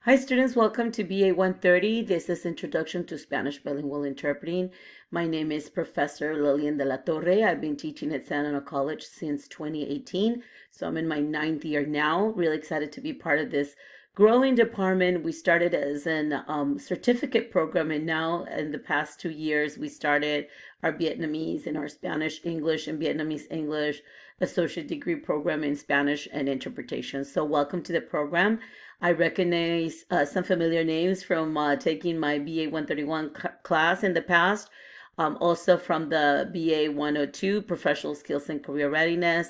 Hi students, welcome to BA 130. This is Introduction to Spanish Bilingual Interpreting. My name is Professor Lilian de la Torre. I've been teaching at Santa Ana College since 2018, so I'm in my 9th year now. Really excited to be part of this growing department. We started as an certificate program, and now in the past 2 years, we started our Vietnamese and our Spanish English and Vietnamese English associate degree program in Spanish and interpretation. So welcome to the program. I recognize some familiar names from taking my BA 131 class in the past, also from the BA 102, Professional Skills and Career Readiness.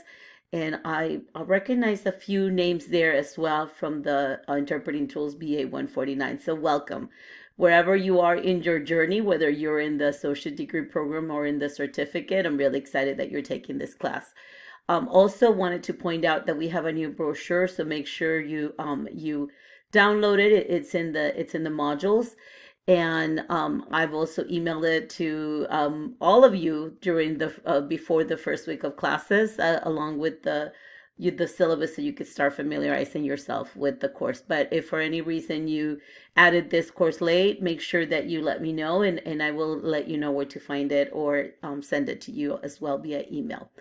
And I recognize a few names there as well from the Interpreting Tools BA 149. So welcome. Wherever you are in your journey, whether you're in the associate degree program or in the certificate, I'm really excited that you're taking this class. Also wanted to point out that we have a new brochure, so make sure you download it. It's in the modules, and I've also emailed it to all of you during the before the first week of classes, along with the syllabus, so you could start familiarizing yourself with the course. But if for any reason you added this course late, make sure that you let me know, and I will let you know where to find it or send it to you as well via email.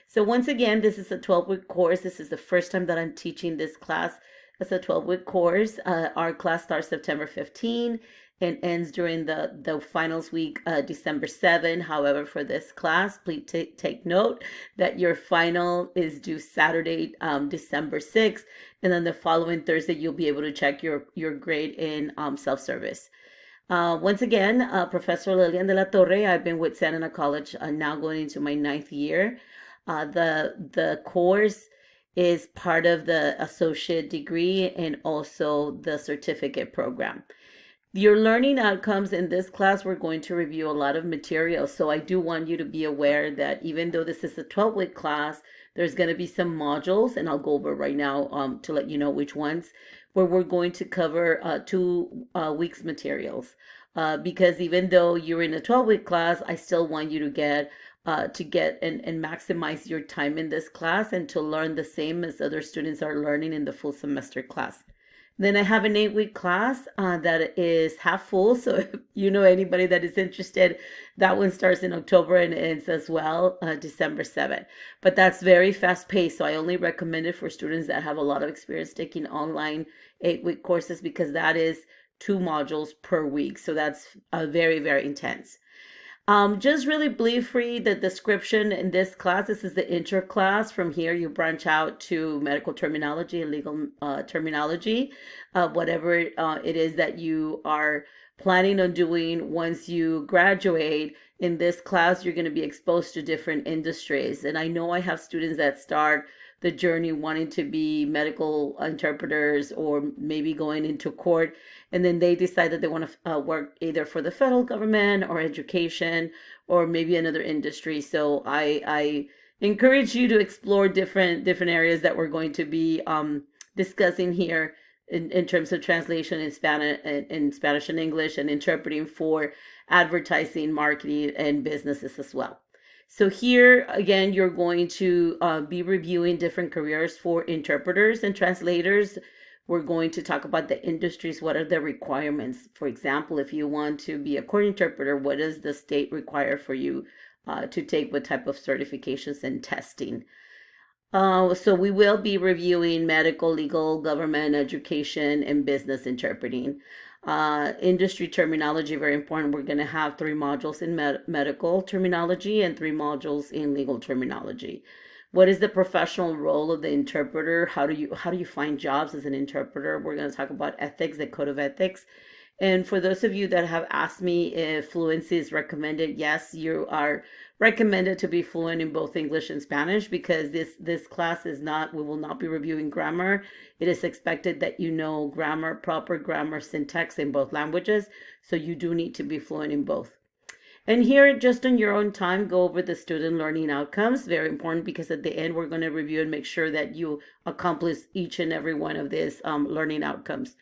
So once again, this is a 12-week course. This is the first time that I'm teaching this class as a 12-week course. Our class starts September 15 and ends during the finals week, December 7. However, for this class, please take note that your final is due Saturday, December 6th, and then the following Thursday, you'll be able to check your grade in self-service. Once again, Professor Lilian de la Torre. I've been with Santa Ana College, now going into my 9th year. The course is part of the associate degree and also the certificate program. Your learning outcomes in this class, we're going to review a lot of material. So I do want you to be aware that even though this is a 12-week class, there's going to be some modules, and I'll go over right now to let you know which ones, where we're going to cover 2 weeks materials. Because even though you're in a 12-week class, I still want you to get and maximize your time in this class and to learn the same as other students are learning in the full semester class. Then I have an 8-week class that is half full. So if you know anybody that is interested, that one starts in October and ends as well, December 7th. But that's very fast paced. So I only recommend it for students that have a lot of experience taking online 8-week courses, because that is 2 modules per week. So that's very, very intense. Just really briefly, the description in this class, this is the intro class. From here, you branch out to medical terminology and legal terminology, whatever it is that you are planning on doing once you graduate. In this class, you're going to be exposed to different industries. And I know I have students that start the journey wanting to be medical interpreters or maybe going into court, and then they decide that they want to work either for the federal government or education or maybe another industry. So I encourage you to explore different areas that we're going to be discussing here in terms of translation in Spanish and English, and interpreting for advertising, marketing, and businesses as well. So here again, you're going to be reviewing different careers for interpreters and translators. We're going to talk about the industries. What are the requirements? For example, if you want to be a court interpreter, what does the state require for you to take? What type of certifications and testing? So we will be reviewing medical, legal, government, education, and business interpreting. Industry terminology, very important. We're going to have 3 modules in medical terminology and 3 modules in legal terminology. What is the professional role of the interpreter? How do you find jobs as an interpreter? We're going to talk about ethics, the code of ethics. And for those of you that have asked me if fluency is recommended, yes, you are recommended to be fluent in both English and Spanish, because this class is not, we will not be reviewing grammar. It is expected that you know grammar, proper grammar, syntax in both languages. So you do need to be fluent in both. And here, just on your own time, go over the student learning outcomes. Very important, because at the end, we're going to review and make sure that you accomplish each and every one of these learning outcomes.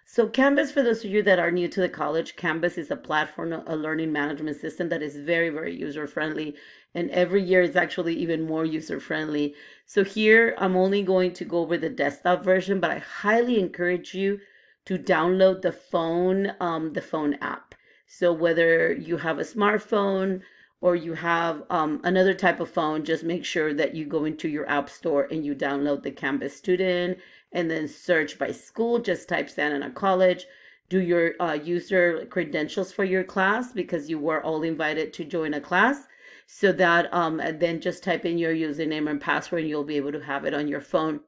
So Canvas, for those of you that are new to the college, Canvas is a platform, a learning management system that is very, very user-friendly. And every year it's actually even more user-friendly. So here, I'm only going to go over the desktop version, but I highly encourage you to download the phone app. So whether you have a smartphone or you have another type of phone, just make sure that you go into your app store and you download the Canvas Student and then search by school. Just type Santa Ana College. Do your user credentials for your class because you were all invited to join a class. So that and then just type in your username and password and you'll be able to have it on your phone.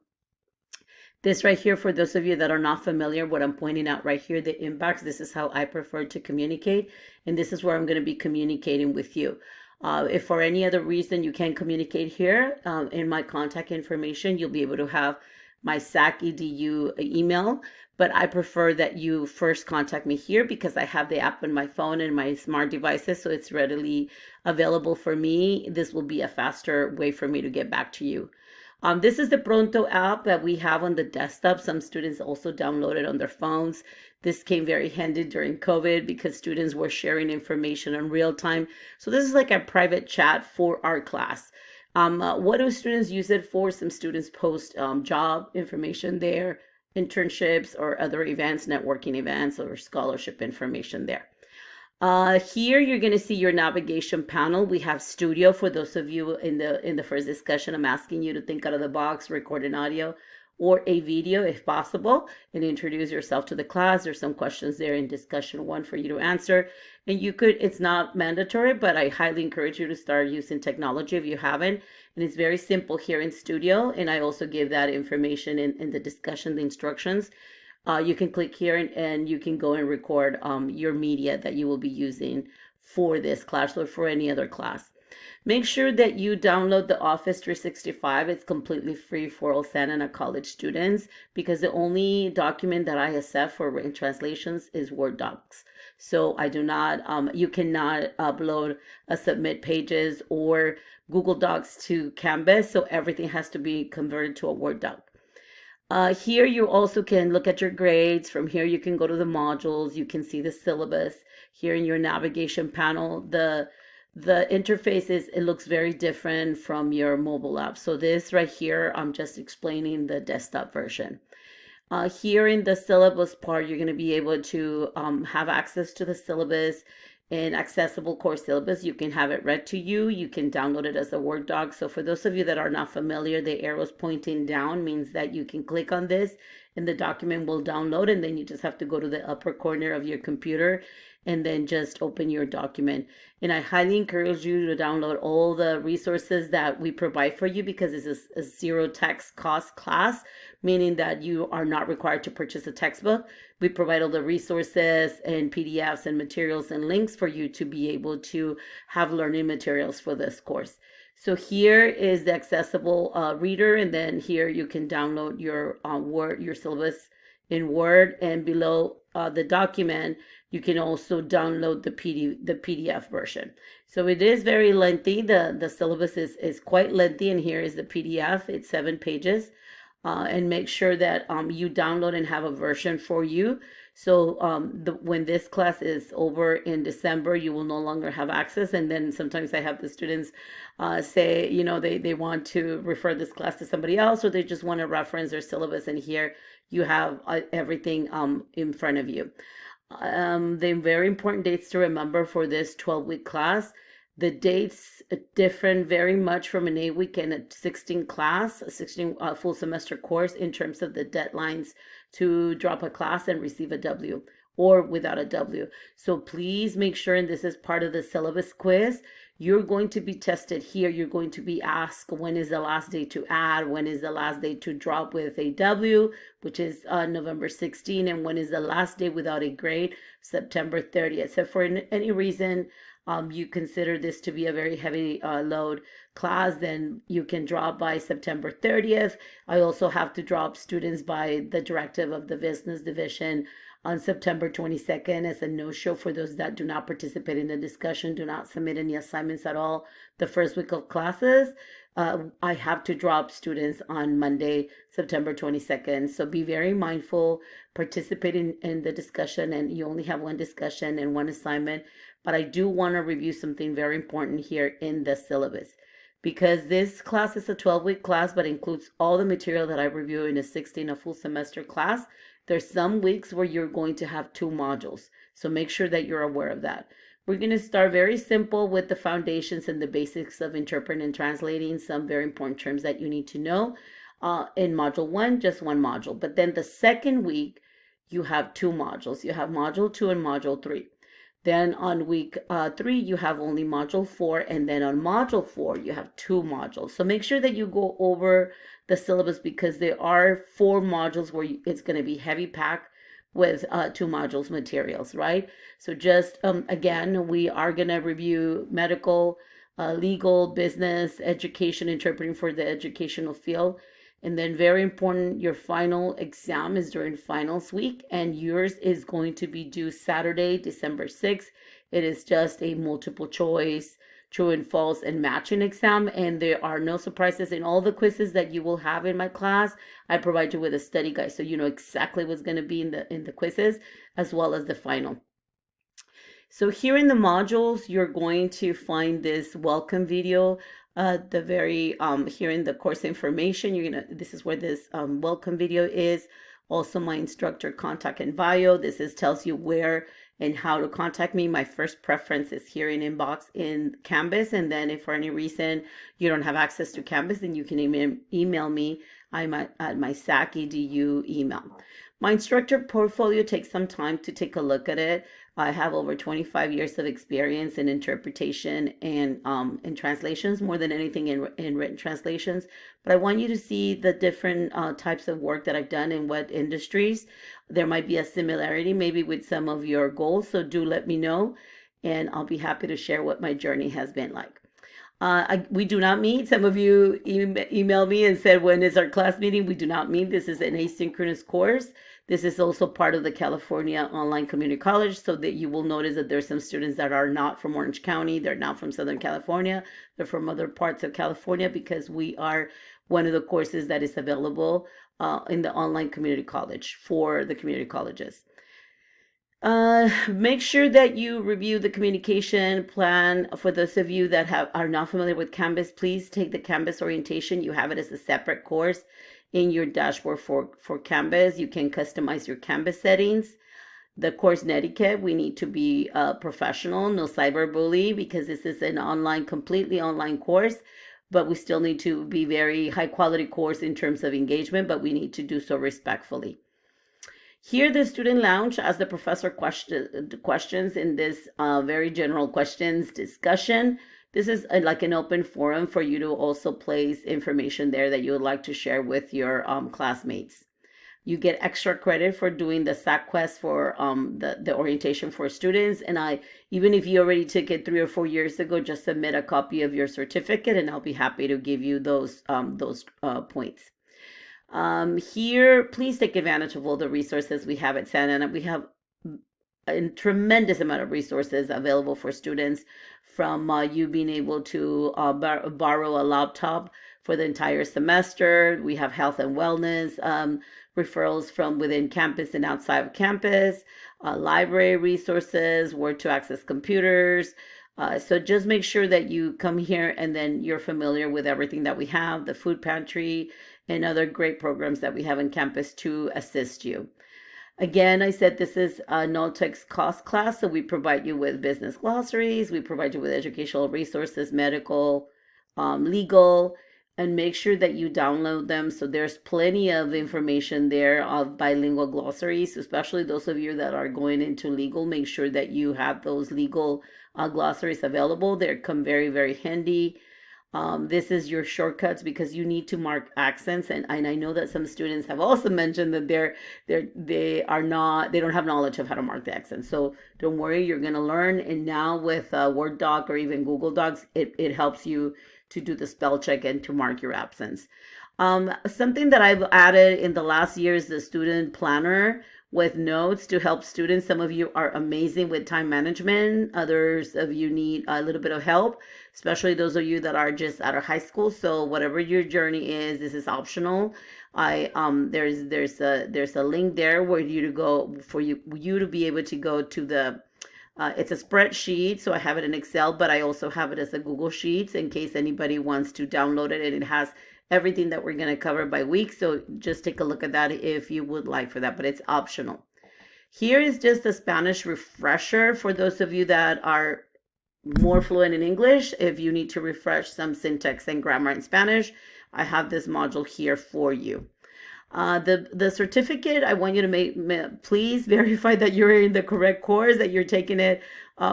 This right here, for those of you that are not familiar, what I'm pointing out right here, the inbox, this is how I prefer to communicate. And this is where I'm going to be communicating with you. If for any other reason you can't communicate here, in my contact information, you'll be able to have my SAC EDU email. But I prefer that you first contact me here because I have the app on my phone and my smart devices, so it's readily available for me. This will be a faster way for me to get back to you. This is the Pronto app that we have on the desktop. Some students also download it on their phones. This came very handy during COVID because students were sharing information in real time. So this is like a private chat for our class. What do students use it for? Some students post job information there, internships or other events, networking events or scholarship information there. Here you're going to see your navigation panel. We have Studio. For those of you in the first discussion, I'm asking you to think out of the box, record an audio or a video if possible, and introduce yourself to the class. There's some questions there in discussion one for you to answer. And you could, it's not mandatory, but I highly encourage you to start using technology if you haven't. And it's very simple here in Studio. And I also give that information in the discussion, the instructions. You can click here and you can go and record your media that you will be using for this class or for any other class. Make sure that you download the Office 365. It's completely free for all Santa Ana College students because the only document that I accept for written translations is Word docs. So I do not, you cannot upload submit pages or Google Docs to Canvas. So everything has to be converted to a Word doc. Here you also can look at your grades. From here you can go to the modules. You can see the syllabus. Here in your navigation panel, the interface it looks very different from your mobile app. So this right here, I'm just explaining the desktop version. Here in the syllabus part, you're going to be able to have access to the syllabus and accessible course syllabus. You can have it read to you. You can download it as a Word doc. So for those of you that are not familiar, the arrows pointing down means that you can click on this and the document will download, and then you just have to go to the upper corner of your computer and then just open your document. And I highly encourage you to download all the resources that we provide for you because it's a zero tax cost class, meaning that you are not required to purchase a textbook. We provide all the resources and PDFs and materials and links for you to be able to have learning materials for this course. So here is the accessible reader, and then here you can download your Word, your syllabus in Word, and below the document, you can also download the PDF version. So it is very lengthy. The syllabus is quite lengthy, and here is the PDF. It's 7 pages. And make sure that you download and have a version for you. So when this class is over in December, you will no longer have access. And then sometimes I have the students say, you know, they want to refer this class to somebody else, or they just want to reference their syllabus. And here you have everything in front of you. The very important dates to remember for this 12-week class. The dates differ very much from an 8-week and a 16 class, a 16 full semester course in terms of the deadlines to drop a class and receive a W or without a W. So please make sure, and this is part of the syllabus quiz, you're going to be tested here. You're going to be asked when is the last day to add, when is the last day to drop with a W, which is November 16, and when is the last day without a grade, September 30th. So for any reason, you consider this to be a very heavy load class, then you can drop by September 30th. I also have to drop students by the directive of the business division on September 22nd as a no-show for those that do not participate in the discussion, do not submit any assignments at all the first week of classes. I have to drop students on Monday, September 22nd. So be very mindful, participate in the discussion, and you only have one discussion and one assignment. But I do want to review something very important here in the syllabus. Because this class is a 12-week class, but includes all the material that I review in a 16, a full semester class. There's some weeks where you're going to have 2 modules. So make sure that you're aware of that. We're going to start very simple with the foundations and the basics of interpreting and translating, some very important terms that you need to know. In module 1, just 1 module. But then the second week, you have 2 modules. You have module 2 and module 3. Then on week 3, you have only module 4. And then on module 4, you have 2 modules. So make sure that you go over the syllabus, because there are 4 modules where it's going to be heavy packed with 2 modules materials, right? So just again, we are going to review medical, legal, business, education, interpreting for the educational field. And then very important, your final exam is during finals week, and yours is going to be due Saturday, December 6th. It is just a multiple choice, true and false, and matching exam, and there are no surprises in all the quizzes that you will have in my class. I provide you with a study guide so you know exactly what's going to be in the quizzes, as well as the final. So here in the modules, you're going to find this welcome video. The very here in the course information, this is where this welcome video is. Also my instructor contact and bio. This tells you where and how to contact me. My first preference is here in inbox in Canvas, and then if for any reason you don't have access to Canvas, then you can email me. I'm at my SAC EDU email. My instructor portfolio takes some time to take a look at it. I have over 25 years of experience in interpretation and in translations, more than anything in written translations. But I want you to see the different types of work that I've done in what industries. There might be a similarity maybe with some of your goals, so do let me know, and I'll be happy to share what my journey has been like. We do not meet. Some of you emailed me and said, when is our class meeting? We do not meet. This is an asynchronous course. This is also part of the California Online Community College, so that you will notice that there's some students that are not from Orange County. They're not from Southern California. They're from other parts of California, because we are one of the courses that is available in the Online Community College for the community colleges. Make sure that you review the communication plan. For those of you that are not familiar with Canvas, please take the Canvas orientation. You have it as a separate course in your dashboard for Canvas. You can customize your Canvas settings. The course netiquette, we need to be professional, no cyberbully, because this is an completely online course, but we still need to be very high quality course in terms of engagement, but we need to do so respectfully. Here, the student lounge as the professor questions in this very general questions discussion. This is like an open forum for you to also place information there that you would like to share with your classmates. You get extra credit for doing the SAC quest for the orientation for students. And even if you already took it 3 or 4 years ago, just submit a copy of your certificate, and I'll be happy to give you those points. Here, please take advantage of all the resources we have at Santa Ana. We have a tremendous amount of resources available for students, from you being able to borrow a laptop for the entire semester. We have health and wellness referrals from within campus and outside of campus, library resources, where to access computers. So just make sure that you come here and then you're familiar with everything that we have, the food pantry, and other great programs that we have on campus to assist you. Again, I said this is a no-text cost class, so we provide you with business glossaries, we provide you with educational resources, medical, legal, and make sure that you download them. So there's plenty of information there of bilingual glossaries, especially those of you that are going into legal. Make sure that you have those legal glossaries available. They come very, very handy. This is your shortcuts, because you need to mark accents, and I know that some students have also mentioned that they don't have knowledge of how to mark the accents. So don't worry, you're gonna learn. And now with Word Doc or even Google Docs, it helps you to do the spell check and to mark your absence. Something that I've added in the last year is the student planner with notes to help students. Some of you are amazing with time management. Others of you need a little bit of help, especially those of you that are just out of high school. So whatever your journey is, this is optional. There's a link there where you to go for you to be able to go to the it's a spreadsheet, so I have it in Excel, but I also have it as a Google Sheets in case anybody wants to download it, and it has everything that we're going to cover by week. So just take a look at that if you would like for that, but it's optional. Here is just a Spanish refresher for those of you that are more fluent in English. If you need to refresh some syntax and grammar in Spanish, I have this module here for you. The certificate, I want you to please verify that you're in the correct course, that you're taking it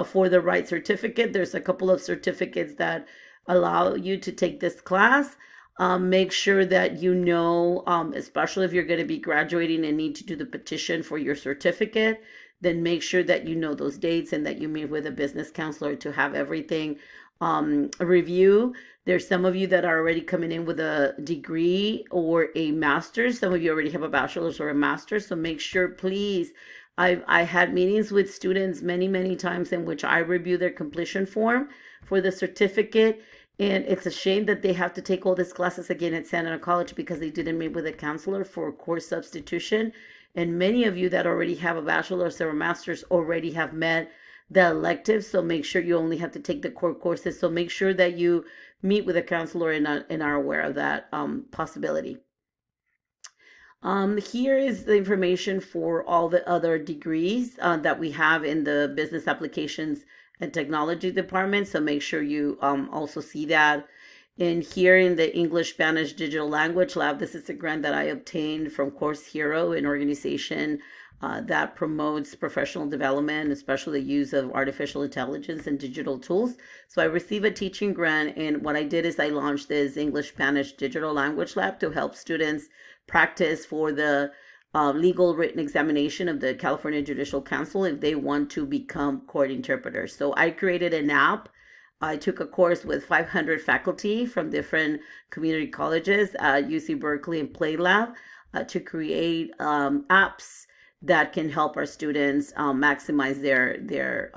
for the right certificate. There's a couple of certificates that allow you to take this class. Make sure that you know, especially if you're going to be graduating and need to do the petition for your certificate, then make sure that you know those dates and that you meet with a business counselor to have everything review. There's some of you that are already coming in with a degree or a master's. Some of you already have a bachelor's or a master's. So make sure, please. I had meetings with students many times in which I review their completion form for the certificate. And it's a shame that they have to take all these classes again at Santa Ana College because they didn't meet with a counselor for course substitution. And many of you that already have a bachelor's or a master's already have met the electives. So make sure you only have to take the core courses. So make sure that you meet with a counselor and are aware of that possibility. Here is the information for all the other degrees that we have in the business applications and technology department. So make sure you also see that. And here in the English Spanish Digital Language Lab, this is a grant that I obtained from Course Hero, an organization that promotes professional development, especially the use of artificial intelligence and digital tools. So I received a teaching grant, and what I did is I launched this English Spanish Digital Language Lab to help students practice for the legal written examination of the California Judicial Council if they want to become court interpreters. So I created an app. I took a course with 500 faculty from different community colleges, UC Berkeley and PlayLab, to create apps that can help our students maximize their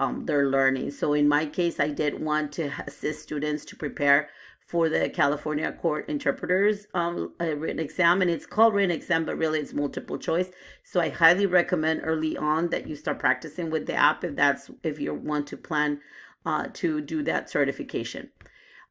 learning. So in my case, I did want to assist students to prepare for the California Court Interpreters written exam, and it's called written exam, but really it's multiple choice. So I highly recommend early on that you start practicing with the app if you want to plan to do that certification.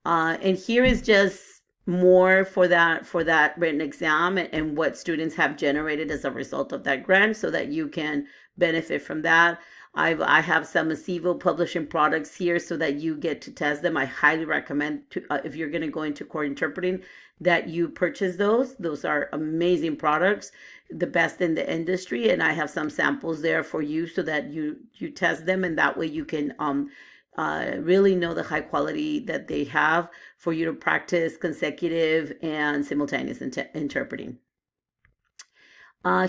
And here is just more for that written exam and what students have generated as a result of that grant so that you can benefit from that. I have some Acevo publishing products here so that you get to test them. I highly recommend if you're going to go into court interpreting that you purchase those. Those are amazing products, the best in the industry, and I have some samples there for you so that you test them, and that way you can really know the high quality that they have for you to practice consecutive and simultaneous interpreting.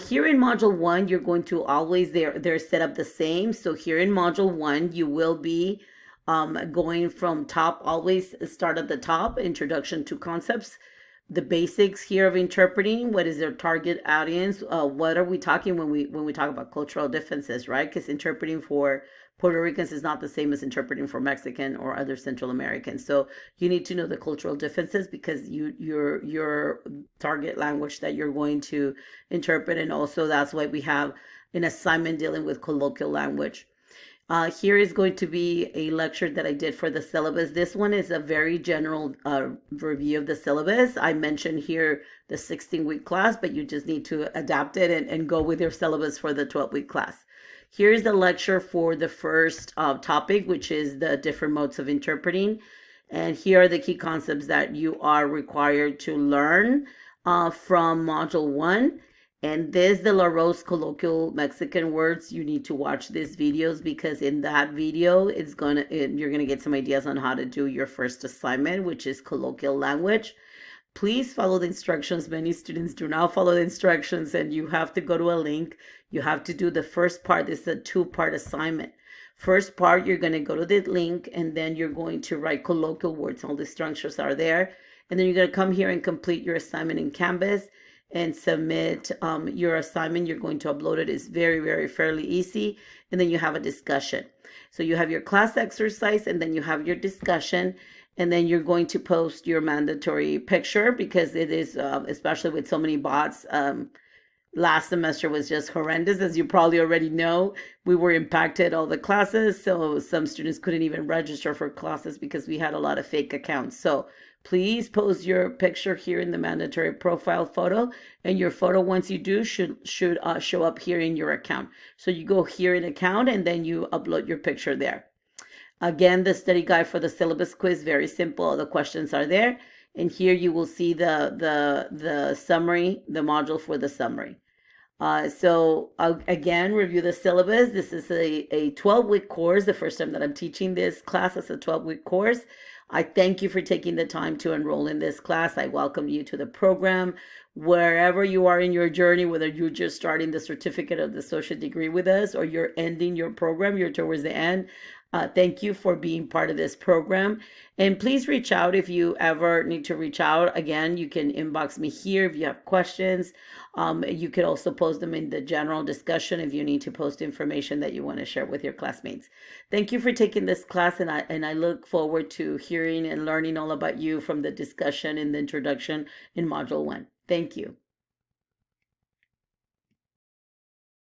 Here in Module 1, you're going to always, they're set up the same. So here in Module 1, you will be going from top, always start at the top, introduction to concepts, the basics here of interpreting, what is their target audience, what are we talking when we talk about cultural differences, right? Because interpreting for Puerto Ricans is not the same as interpreting for Mexican or other Central Americans. So you need to know the cultural differences because your target language that you're going to interpret, and also that's why we have an assignment dealing with colloquial language. Here is going to be a lecture that I did for the syllabus. This one is a very general review of the syllabus. I mentioned here the 16-week class, but you just need to adapt it and go with your syllabus for the 12-week class. Here's the lecture for the first topic, which is the different modes of interpreting. And here are the key concepts that you are required to learn from Module 1. And this, the La Rose colloquial Mexican words, you need to watch these videos because in that video, you're gonna get some ideas on how to do your first assignment, which is colloquial language. Please follow the instructions. Many students do not follow the instructions, and you have to go to a link. You have to do the first part. This is a 2-part assignment. First part, you're going to go to the link, and then you're going to write colloquial words. All the structures are there. And then you're going to come here and complete your assignment in Canvas and submit your assignment. You're going to upload it. It's very fairly easy. And then you have a discussion. So you have your class exercise, and then you have your discussion. And then you're going to post your mandatory picture because it is, especially with so many bots, last semester was just horrendous. As you probably already know, we were impacted all the classes. So some students couldn't even register for classes because we had a lot of fake accounts. So Please post your picture here in the mandatory profile photo, and your photo, once you do, should show up here in your account. So you go here in account, and then you upload your picture there. Again, the study guide for the syllabus quiz, very simple. The questions are there. And here you will see the summary, the module for the summary. Again, review the syllabus. This is a 12-week course. The first time that I'm teaching this class is a 12-week course. I thank you for taking the time to enroll in this class. I welcome you to the program. Wherever you are in your journey, whether you're just starting the certificate of the associate degree with us or you're ending your program, you're towards the end, thank you for being part of this program. And please reach out if you ever need to reach out. Again, you can inbox me here if you have questions. You could also post them in the general discussion if you need to post information that you want to share with your classmates. Thank you for taking this class, and I look forward to hearing and learning all about you from the discussion in the introduction in Module 1. Thank you.